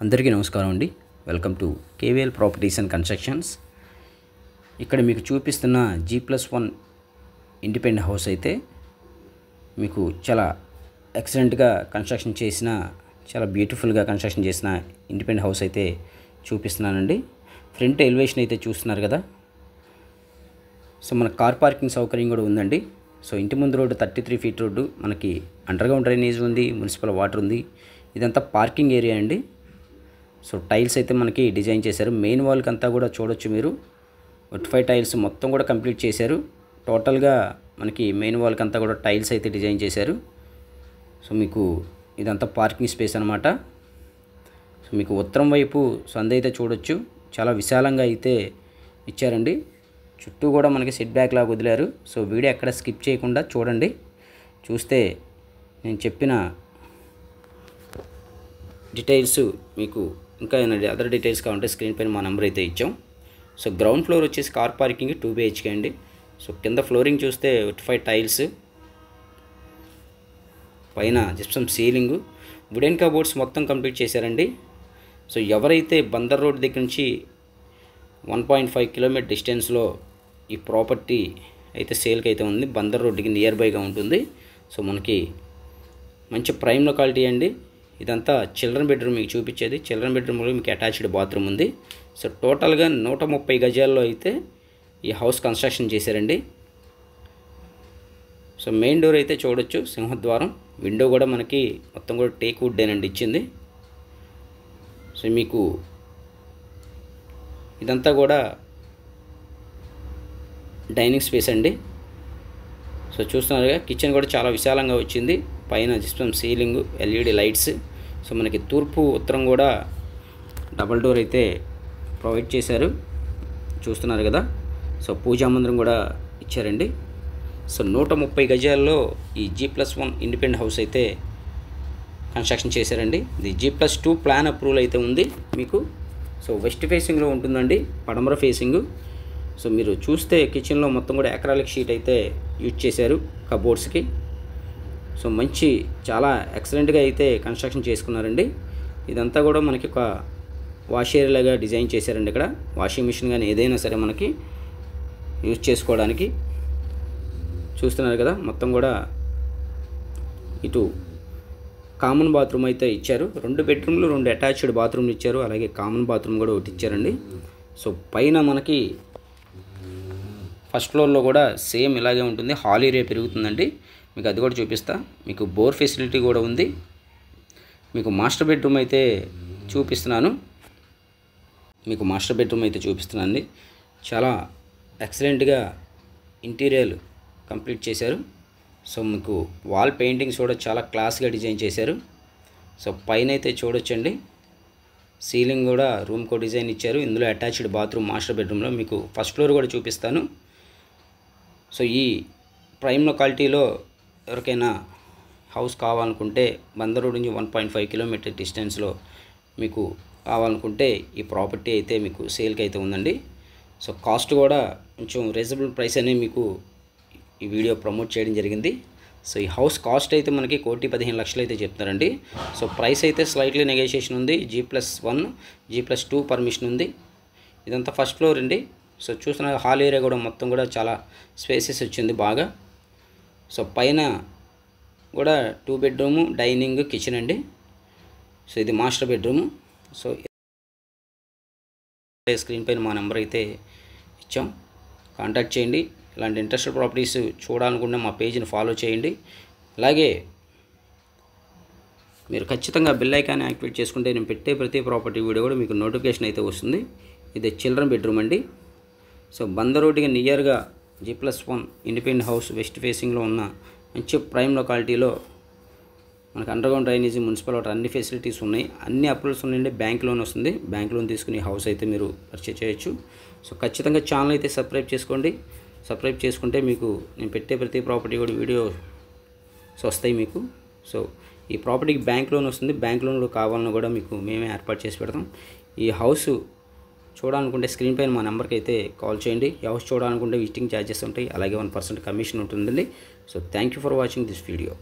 అందరికీ నమస్కారం అండి. Welcome to KVL properties and constructions. ఇక్కడ మీకు చూపిస్తున్న G+1 ఇండిపెండెంట్ హౌస్ అయితే మీకు చాలా ఎక్సలెంట్గా కన్స్ట్రక్షన్ చేసిన, చాలా బ్యూటిఫుల్గా కన్స్ట్రక్షన్ చేసిన ఇండిపెండెంట్ హౌస్ అయితే చూపిస్తున్నానండి. ఫ్రంట్ ఎలివేషన్ అయితే చూస్తున్నారు కదా. సో మన కార్ పార్కింగ్ సౌకర్యం కూడా ఉందండి. సో ఇంటి ముందు రోడ్డు 33 ఫీట్ రోడ్డు, మనకి అండర్గ్రౌండ్ డ్రైనేజ్ ఉంది, మున్సిపల్ వాటర్ ఉంది. ఇదంతా పార్కింగ్ ఏరియా అండి. సో టైల్స్ అయితే మనకి డిజైన్ చేశారు. మెయిన్ వాల్కి అంతా కూడా చూడొచ్చు మీరు. 5 టైల్స్ మొత్తం కూడా కంప్లీట్ చేశారు. టోటల్గా మనకి మెయిన్ వాల్కి అంతా కూడా టైల్స్ అయితే డిజైన్ చేశారు. సో మీకు ఇదంతా పార్కింగ్ స్పేస్ అనమాట. సో మీకు ఉత్తరం వైపు సందు అయితే చూడొచ్చు, చాలా విశాలంగా అయితే ఇచ్చారండి. చుట్టూ కూడా మనకి సెట్ బ్యాక్ లాగా వదిలారు. సో వీడియో ఎక్కడ స్కిప్ చేయకుండా చూడండి. చూస్తే నేను చెప్పిన డీటెయిల్స్ మీకు ఇంకా అదర్ డీటెయిల్స్ కావాలంటే స్క్రీన్ పైన మా నెంబర్ అయితే ఇచ్చాం. సో గ్రౌండ్ ఫ్లోర్ వచ్చేసి కార్ పార్కింగ్ 2 BHK అండి. సో కింద ఫ్లోరింగ్ చూస్తే 5 టైల్స్, పైన జిప్సమ్ సీలింగు, వుడెన్ కబోర్డ్స్ మొత్తం కంప్లీట్ చేశారండి. సో ఎవరైతే బందర్ రోడ్ దగ్గర నుంచి 1.5 కిలోమీటర్ డిస్టెన్స్లో ఈ ప్రాపర్టీ అయితే సేల్కి అయితే ఉంది. బందర్ రోడ్డుకి నియర్ బైగా ఉంటుంది. సో మనకి మంచి ప్రైమ్ లొకాలిటీ అండి. ఇదంతా చిల్డ్రన్ బెడ్రూమ్ మీకు చూపించేది. చిల్డ్రన్ బెడ్రూమ్లో మీకు అటాచ్డ్ బాత్రూమ్ ఉంది. సో టోటల్గా 130 గజాల్లో అయితే ఈ హౌస్ కన్స్ట్రక్షన్ చేశారండి. సో మెయిన్ డోర్ అయితే చూడొచ్చు, సింహద్వారం. విండో కూడా మనకి మొత్తం కూడా టేక్ వుడ్డేనండి ఇచ్చింది. సో మీకు ఇదంతా కూడా డైనింగ్ స్పేస్ అండి. సో చూస్తున్నారుగా, కిచెన్ కూడా చాలా విశాలంగా వచ్చింది. పైన gypsum ceiling, LED lights. So మనకి తూర్పు ఉత్తరం కూడా డబల్ డోర్ అయితే ప్రొవైడ్ చేశారు, చూస్తున్నారు కదా. సో పూజా మందిరం కూడా ఇచ్చారండి. సో 130 గజాల్లో ఈ G+1 ఇండిపెండెంట్ హౌస్ అయితే కన్స్ట్రక్షన్ చేశారండి. ఇది G+2 ప్లాన్ అప్రూవల్ అయితే ఉంది మీకు. సో వెస్ట్ ఫేసింగ్లో ఉంటుందండి, పడమర ఫేసింగ్. సో మీరు చూస్తే కిచెన్లో మొత్తం కూడా అక్రాలిక్ షీట్ అయితే యూజ్ చేశారు కబోర్డ్స్కి. సో మంచి చాలా ఎక్సలెంట్గా అయితే కన్స్ట్రక్షన్ చేసుకున్నారండి. ఇదంతా కూడా మనకి ఒక వాష్ ఏరియాగా డిజైన్ చేశారండి. ఇక్కడ వాషింగ్ మిషన్ కానీ ఏదైనా సరే మనకి యూజ్ చేసుకోవడానికి. చూస్తున్నారు కదా, మొత్తం కూడా ఇటు కామన్ బాత్రూమ్ అయితే ఇచ్చారు. 2 బెడ్రూమ్లు, 2 అటాచ్డ్ బాత్రూమ్లు ఇచ్చారు. అలాగే కామన్ బాత్రూమ్ కూడా ఒకటి ఇచ్చారండి. సో పైన మనకి ఫస్ట్ ఫ్లోర్లో కూడా సేమ్ ఇలాగే ఉంటుంది. హాల్ ఏరియా పెరుగుతుందండి. మీకు అది కూడా చూపిస్తా. మీకు బోర్ ఫెసిలిటీ కూడా ఉంది. మీకు మాస్టర్ బెడ్రూమ్ అయితే చూపిస్తున్నాను. అండి. చాలా ఎక్సలెంట్గా ఇంటీరియర్ కంప్లీట్ చేశారు. సో మీకు వాల్ పెయింటింగ్స్ కూడా చాలా క్లాస్గా డిజైన్ చేశారు. సో పైన అయితే చూడొచ్చండి, సీలింగ్ కూడా రూమ్కో డిజైన్ ఇచ్చారు. ఇందులో అటాచ్డ్ బాత్రూమ్ మాస్టర్ బెడ్రూమ్లో. మీకు ఫస్ట్ ఫ్లోర్ కూడా చూపిస్తాను. సో ఈ ప్రైమ్ లొకాలిటీలో ఎవరికైనా హౌస్ కావాలనుకుంటే బందర్ రోడ్ నుంచి 1.5 కిలోమీటర్ డిస్టెన్స్లో మీకు కావాలనుకుంటే ఈ ప్రాపర్టీ అయితే మీకు సేల్కి అయితే ఉందండి. సో కాస్ట్ కూడా కొంచెం రీజనబుల్ ప్రైస్ అనే మీకు ఈ వీడియో ప్రమోట్ చేయడం జరిగింది. సో ఈ హౌస్ కాస్ట్ అయితే మనకి 1,15,00,000 అయితే చెప్తున్నారండి. సో ప్రైస్ అయితే స్లైట్లీ నెగోషియేషన్ ఉంది. G+1, G+2 పర్మిషన్ ఉంది. ఇదంతా ఫస్ట్ ఫ్లోర్ అండి. సో చూస్తున్న హాల్ ఏరియా కూడా మొత్తం కూడా చాలా స్పేసెస్ వచ్చింది బాగా. సో పైన కూడా 2 బెడ్రూము, డైనింగ్, కిచెన్ అండి. సో ఇది మాస్టర్ బెడ్రూము. సో స్క్రీన్ పైన మా నెంబర్ అయితే ఇచ్చాం, కాంటాక్ట్ చేయండి. ఇలాంటి ఇంట్రెస్టెడ్ ప్రాపర్టీస్ చూడాలనుకుంటే మా పేజ్ని ఫాలో చేయండి. అలాగే మీరు ఖచ్చితంగా బెల్ ఐకాన్ యాక్టివేట్ చేసుకుంటే నేను పెట్టే ప్రతి ప్రాపర్టీ వీడియో కూడా మీకు నోటిఫికేషన్ అయితే వస్తుంది. ఇది చిల్డ్రన్ బెడ్రూమ్ అండి. సో బందర్ రోడ్డుకి నియర్గా G+1 ఇండిపెండెంట్ హౌస్ వెస్ట్ ఫేసింగ్లో ఉన్న మంచి ప్రైమ్ లొకాలిటీలో మనకు అండర్గ్రౌండ్ డ్రైనేజ్, మున్సిపల్ వాటర్ అన్ని ఫెసిలిటీస్ ఉన్నాయి. అన్ని అప్రూవల్స్ ఉన్నాయండి. బ్యాంక్ లోన్ వస్తుంది. బ్యాంక్ లోన్ తీసుకుని హౌస్ అయితే మీరు పర్చేజ్ చేయొచ్చు. సో ఖచ్చితంగా ఛానల్ అయితే సబ్స్క్రైబ్ చేసుకోండి. సబ్స్క్రైబ్ చేసుకుంటే మీకు నేను పెట్టే ప్రతి ప్రాపర్టీ కూడా వీడియోస్ వస్తాయి మీకు. సో ఈ ప్రాపర్టీకి బ్యాంక్ లోన్ వస్తుంది. బ్యాంక్ లోన్లో కావాలన్నా కూడా మీకు మేమే ఏర్పాటు చేసి పెడతాం. ఈ హౌస్ చూడాలనుకుంటే స్క్రీన్ పైన మా నెంబర్కి అయితే కాల్ చేయండి. ఈ హౌస్ చూడాలనుకుంటే విజిటింగ్ ఛార్జెస్ ఉంటాయి, అలాగే 1% కమిషన్ ఉంటుందండి. So thank you for watching this video.